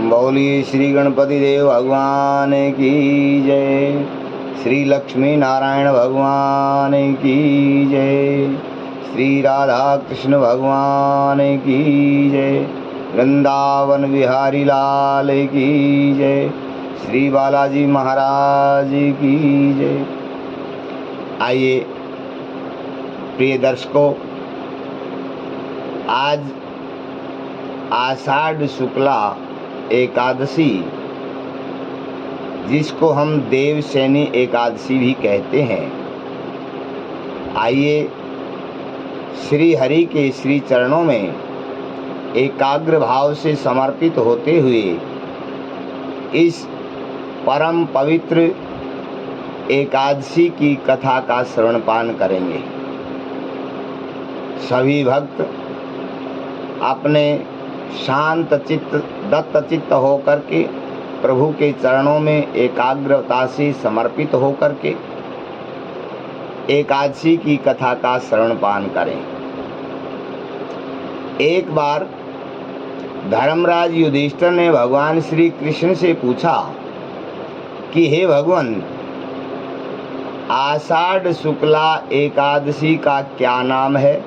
बोलिए श्री गणपति देव भगवान की जय। श्री लक्ष्मी नारायण भगवान की जय। श्री राधा कृष्ण भगवान की जय। वृंदावन बिहारी लाल की जय। श्री बालाजी महाराज की जय। आइए प्रिय दर्शकों, आज आषाढ़ शुक्ला एकादशी, जिसको हम देवशयनी एकादशी भी कहते हैं, आइए श्री हरि के श्री चरणों में एकाग्र भाव से समर्पित होते हुए इस परम पवित्र एकादशी की कथा का श्रवणपान करेंगे। सभी भक्त अपने शांत चित्त दत्त चित्त होकर के प्रभु के चरणों में एकाग्रता से समर्पित होकर के एकादशी की कथा का श्रवणपान करें। एक बार धर्मराज युधिष्ठिर ने भगवान श्री कृष्ण से पूछा कि हे भगवान, आषाढ़ शुक्ला एकादशी का क्या नाम है?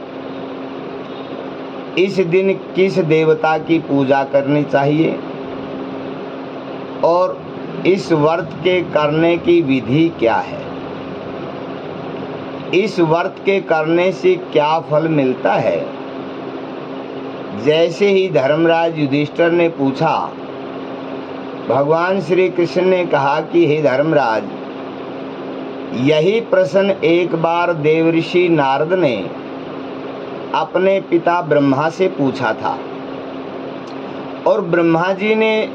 इस दिन किस देवता की पूजा करनी चाहिए और इस व्रत के करने की विधि क्या है? इस व्रत के करने से क्या फल मिलता है? जैसे ही धर्मराज युधिष्ठिर ने पूछा, भगवान श्री कृष्ण ने कहा कि हे धर्मराज, यही प्रश्न एक बार देवऋषि नारद ने अपने पिता ब्रह्मा से पूछा था, और ब्रह्मा जी ने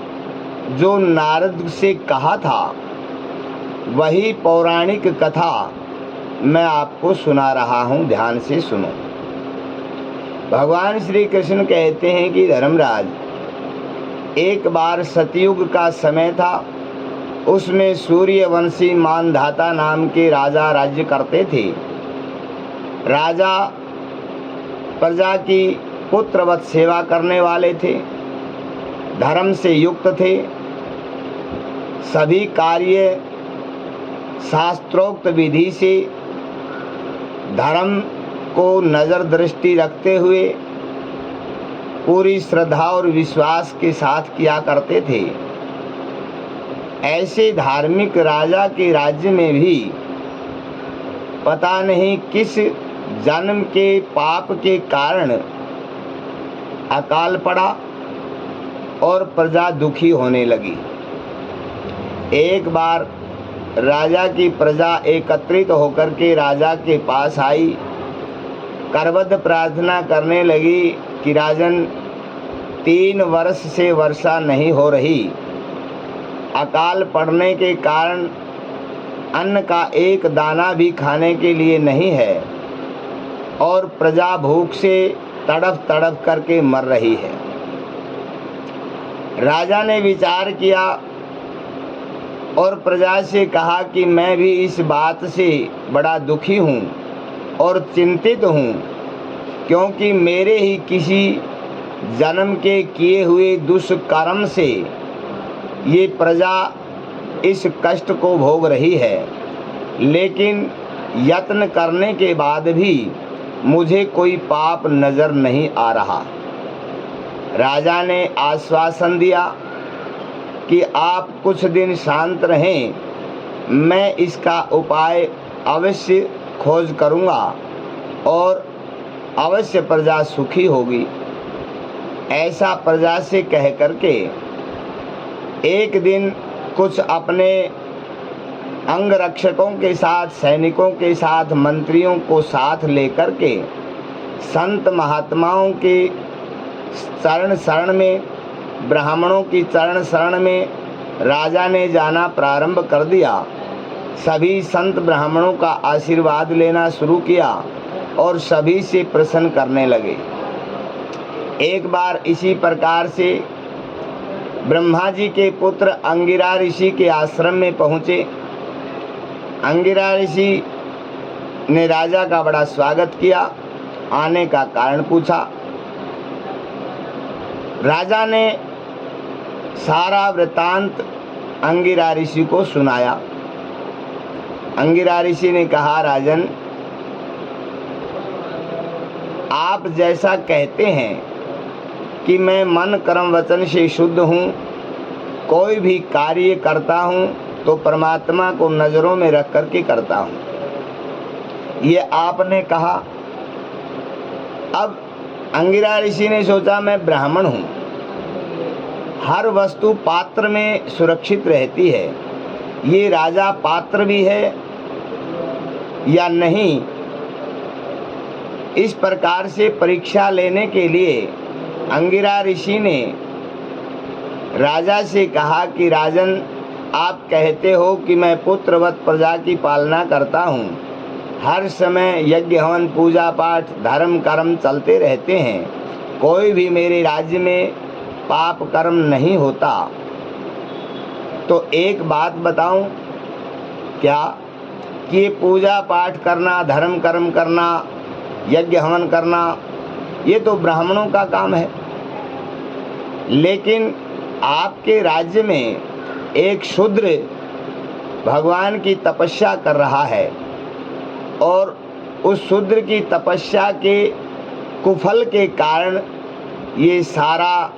जो नारद से कहा था वही पौराणिक कथा मैं आपको सुना रहा हूँ, ध्यान से सुनो। भगवान श्री कृष्ण कहते हैं कि धर्मराज, एक बार सतयुग का समय था। उसमें सूर्यवंशी मानधाता नाम के राजा राज्य करते थे। राजा प्रजा की पुत्रवत सेवा करने वाले थे, धर्म से युक्त थे, सभी कार्य शास्त्रोक्त विधि से धर्म को नज़र दृष्टि रखते हुए पूरी श्रद्धा और विश्वास के साथ किया करते थे। ऐसे धार्मिक राजा के राज्य में भी पता नहीं किस जन्म के पाप के कारण अकाल पड़ा और प्रजा दुखी होने लगी। एक बार राजा की प्रजा एकत्रित होकर के राजा के पास आई, करबद्ध प्रार्थना करने लगी कि राजन, 3 वर्ष से वर्षा नहीं हो रही, अकाल पड़ने के कारण अन्न का एक दाना भी खाने के लिए नहीं है और प्रजा भूख से तड़प तड़प करके मर रही है। राजा ने विचार किया और प्रजा से कहा कि मैं भी इस बात से बड़ा दुखी हूँ और चिंतित हूँ, क्योंकि मेरे ही किसी जन्म के किए हुए दुष्कर्म से ये प्रजा इस कष्ट को भोग रही है, लेकिन यत्न करने के बाद भी मुझे कोई पाप नजर नहीं आ रहा। राजा ने आश्वासन दिया कि आप कुछ दिन शांत रहें, मैं इसका उपाय अवश्य खोज करूंगा और अवश्य प्रजा सुखी होगी। ऐसा प्रजा से कह करके एक दिन कुछ अपने अंगरक्षकों के साथ, सैनिकों के साथ, मंत्रियों को साथ लेकर के संत महात्माओं के चरण शरण में, ब्राह्मणों की चरण शरण में राजा ने जाना प्रारंभ कर दिया। सभी संत ब्राह्मणों का आशीर्वाद लेना शुरू किया और सभी से प्रसन्न करने लगे। एक बार इसी प्रकार से ब्रह्मा जी के पुत्र अंगिरा ऋषि के आश्रम में पहुँचे। अंगिरा ऋषि ने राजा का बड़ा स्वागत किया, आने का कारण पूछा। राजा ने सारा वृत्तांत अंगिरा ऋषि को सुनाया। अंगिरा ऋषि ने कहा, राजन, आप जैसा कहते हैं कि मैं मन कर्म वचन से शुद्ध हूँ, कोई भी कार्य करता हूँ तो परमात्मा को नज़रों में रख कर के करता हूँ, ये आपने कहा। अब अंगिरा ऋषि ने सोचा, मैं ब्राह्मण हूँ, हर वस्तु पात्र में सुरक्षित रहती है, ये राजा पात्र भी है या नहीं, इस प्रकार से परीक्षा लेने के लिए अंगिरा ऋषि ने राजा से कहा कि राजन, आप कहते हो कि मैं पुत्रवत प्रजा की पालना करता हूँ, हर समय यज्ञ हवन पूजा पाठ धर्म कर्म चलते रहते हैं, कोई भी मेरे राज्य में पाप कर्म नहीं होता, तो एक बात बताऊं क्या कि ये पूजा पाठ करना, धर्म कर्म करना, यज्ञ हवन करना, ये तो ब्राह्मणों का काम है, लेकिन आपके राज्य में एक शूद्र भगवान की तपस्या कर रहा है और उस शूद्र की तपस्या के कुफल के कारण ये सारा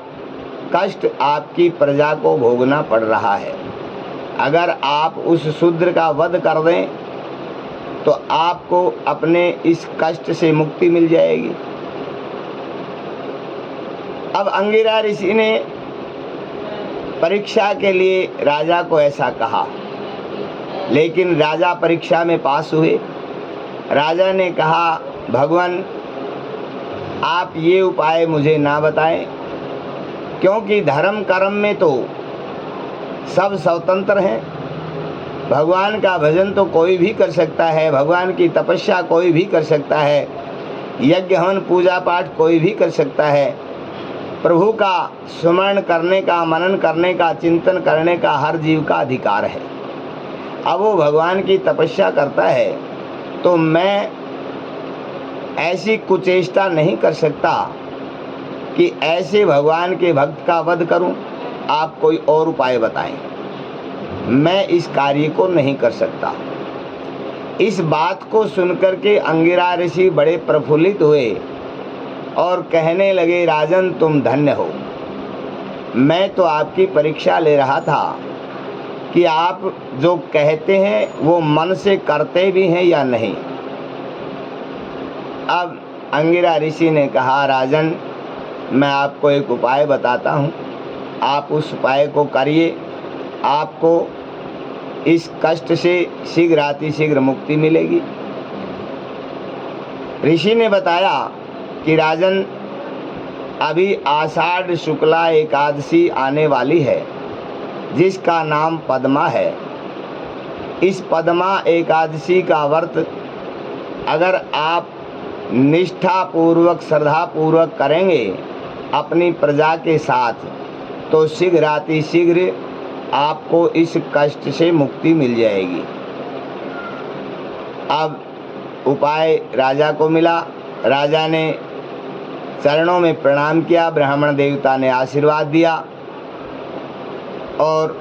कष्ट आपकी प्रजा को भोगना पड़ रहा है। अगर आप उस शूद्र का वध कर दें तो आपको अपने इस कष्ट से मुक्ति मिल जाएगी। अब अंगिरा ऋषि ने परीक्षा के लिए राजा को ऐसा कहा, लेकिन राजा परीक्षा में पास हुए। राजा ने कहा, भगवान, आप ये उपाय मुझे ना बताएं, क्योंकि धर्म कर्म में तो सब स्वतंत्र हैं, भगवान का भजन तो कोई भी कर सकता है, भगवान की तपस्या कोई भी कर सकता है, यज्ञ हवन पूजा पाठ कोई भी कर सकता है, प्रभु का स्मरण करने का, मनन करने का, चिंतन करने का हर जीव का अधिकार है। अब वो भगवान की तपस्या करता है तो मैं ऐसी कुचेष्टा नहीं कर सकता कि ऐसे भगवान के भक्त का वध करूं। आप कोई और उपाय बताएं, मैं इस कार्य को नहीं कर सकता। इस बात को सुनकर के अंगिरा ऋषि बड़े प्रफुल्लित हुए और कहने लगे, राजन, तुम धन्य हो, मैं तो आपकी परीक्षा ले रहा था कि आप जो कहते हैं वो मन से करते भी हैं या नहीं। अब अंगिरा ऋषि ने कहा, राजन, मैं आपको एक उपाय बताता हूँ, आप उस उपाय को करिए, आपको इस कष्ट से शीघ्र मुक्ति मिलेगी। ऋषि ने बताया कि राजन, अभी आषाढ़ शुक्ला एकादशी आने वाली है, जिसका नाम पद्मा है। इस पद्मा एकादशी का व्रत अगर आप निष्ठा पूर्वक, श्रद्धा पूर्वक करेंगे अपनी प्रजा के साथ, तो शीघ्र आपको इस कष्ट से मुक्ति मिल जाएगी। अब उपाय राजा को मिला। राजा ने चरणों में प्रणाम किया, ब्राह्मण देवता ने आशीर्वाद दिया और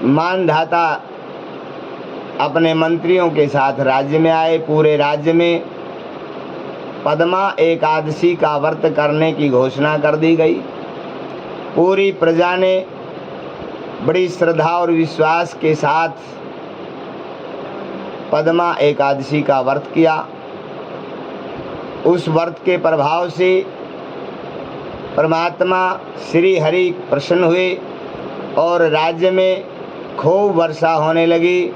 मानधाता अपने मंत्रियों के साथ राज्य में आए। पूरे राज्य में पद्मा एकादशी का व्रत करने की घोषणा कर दी गई। पूरी प्रजा ने बड़ी श्रद्धा और विश्वास के साथ पद्मा एकादशी का व्रत किया। उस व्रत के प्रभाव से परमात्मा श्री हरि प्रसन्न हुए और राज्य में खूब वर्षा होने लगी,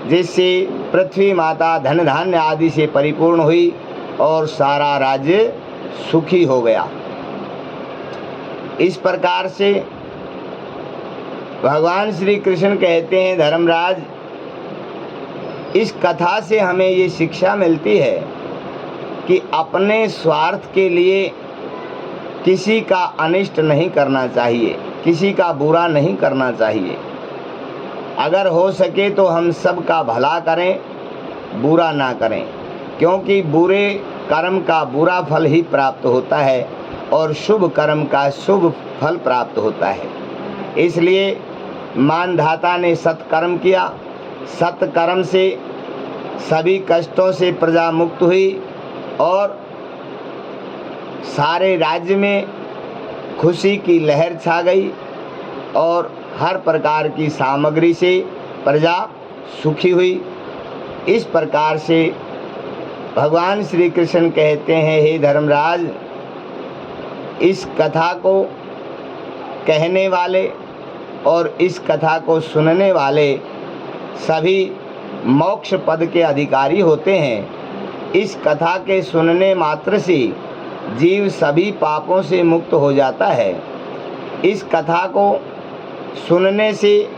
जिससे पृथ्वी माता धन धान्य आदि से परिपूर्ण हुई और सारा राज्य सुखी हो गया। इस प्रकार से भगवान श्री कृष्ण कहते हैं, धर्मराज, इस कथा से हमें ये शिक्षा मिलती है कि अपने स्वार्थ के लिए किसी का अनिष्ट नहीं करना चाहिए, किसी का बुरा नहीं करना चाहिए। अगर हो सके तो हम सब का भला करें, बुरा ना करें, क्योंकि बुरे कर्म का बुरा फल ही प्राप्त होता है और शुभ कर्म का शुभ फल प्राप्त होता है। इसलिए मानधाता ने सत्कर्म किया। सत्कर्म से सभी कष्टों से प्रजा मुक्त हुई और सारे राज्य में खुशी की लहर छा गई और हर प्रकार की सामग्री से प्रजा सुखी हुई। इस प्रकार से भगवान श्री कृष्ण कहते हैं, हे धर्मराज, इस कथा को कहने वाले और इस कथा को सुनने वाले सभी मोक्ष पद के अधिकारी होते हैं। इस कथा के सुनने मात्र से जीव सभी पापों से मुक्त हो जाता है। इस कथा को सुनने से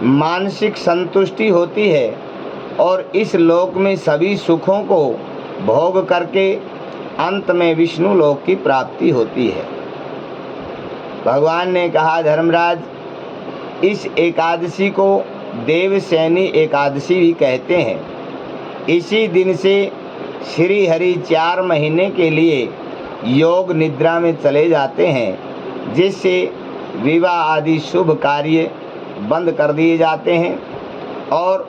मानसिक संतुष्टि होती है और इस लोक में सभी सुखों को भोग करके अंत में विष्णु लोक की प्राप्ति होती है। भगवान ने कहा, धर्मराज, इस एकादशी को देवशयनी एकादशी भी कहते हैं। इसी दिन से श्री हरि 4 महीने के लिए योग निद्रा में चले जाते हैं, जिससे विवाह आदि शुभ कार्य बंद कर दिए जाते हैं और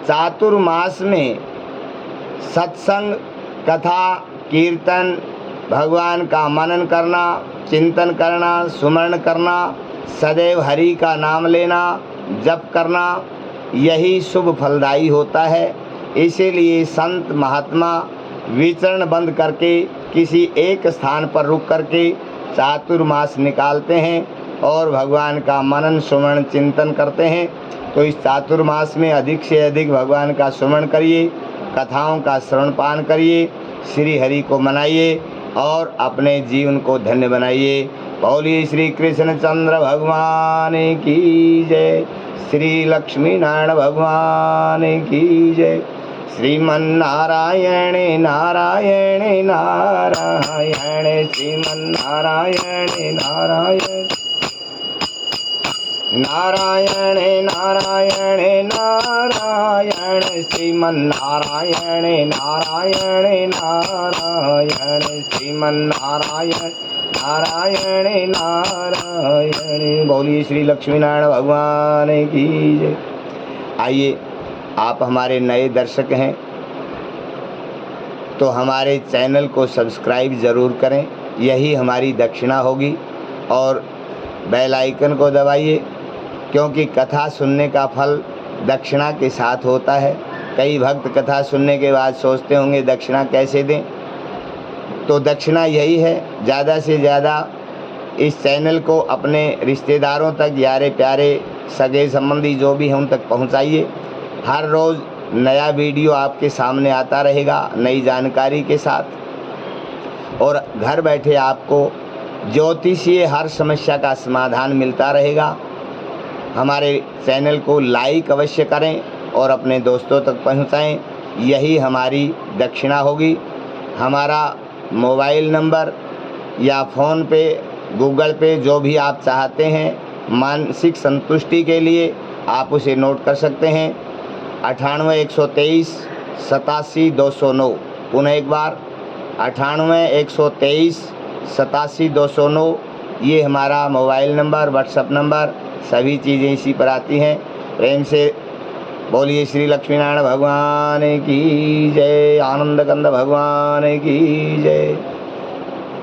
चातुर्मास में सत्संग, कथा, कीर्तन, भगवान का मनन करना, चिंतन करना, सुमरण करना, सदैव हरि का नाम लेना, जप करना, यही शुभ फलदायी होता है। इसीलिए संत महात्मा विचरण बंद करके किसी एक स्थान पर रुक करके चातुर्मास निकालते हैं और भगवान का मनन सुमरण चिंतन करते हैं। तो इस चातुर्मास में अधिक से अधिक भगवान का सुमरण करिए, कथाओं का श्रवण पान करिए, श्री हरि को मनाइए और अपने जीवन को धन्य बनाइए। बोलिए श्री कृष्ण चंद्र भगवान की जय, श्री लक्ष्मी नारायण भगवान की जय। श्रीमन्नारायण नारायण नारायण, श्रीमन्नारायण नारायण नारायण नारायण नारायण, श्रीमन्नारायण नारायण नारायण, श्रीमन्नारायण नारायण नारायण। बोलिए श्री लक्ष्मी नारायण भगवान की जय। आइए, आप हमारे नए दर्शक हैं तो हमारे चैनल को सब्सक्राइब ज़रूर करें, यही हमारी दक्षिणा होगी। और बेल आइकन को दबाइए, क्योंकि कथा सुनने का फल दक्षिणा के साथ होता है। कई भक्त कथा सुनने के बाद सोचते होंगे दक्षिणा कैसे दें, तो दक्षिणा यही है, ज़्यादा से ज़्यादा इस चैनल को अपने रिश्तेदारों तक, यारे प्यारे सगे संबंधी जो भी हैं उन तक पहुंचाइए। हर रोज़ नया वीडियो आपके सामने आता रहेगा नई जानकारी के साथ, और घर बैठे आपको ज्योतिषीय हर समस्या का समाधान मिलता रहेगा। हमारे चैनल को लाइक अवश्य करें और अपने दोस्तों तक पहुंचाएं, यही हमारी दक्षिणा होगी। हमारा मोबाइल नंबर या फ़ोन पे, गूगल पे, जो भी आप चाहते हैं मानसिक संतुष्टि के लिए आप उसे नोट कर सकते हैं। 98 123 87 209। पुनः एक बार 98 123 87 209, ये हमारा मोबाइल नंबर, व्हाट्सएप नंबर, सभी चीज़ें इसी पर आती हैं। प्रेम से बोलिए श्री लक्ष्मी नारायण भगवान की जय, आनंद कंद भगवान की जय।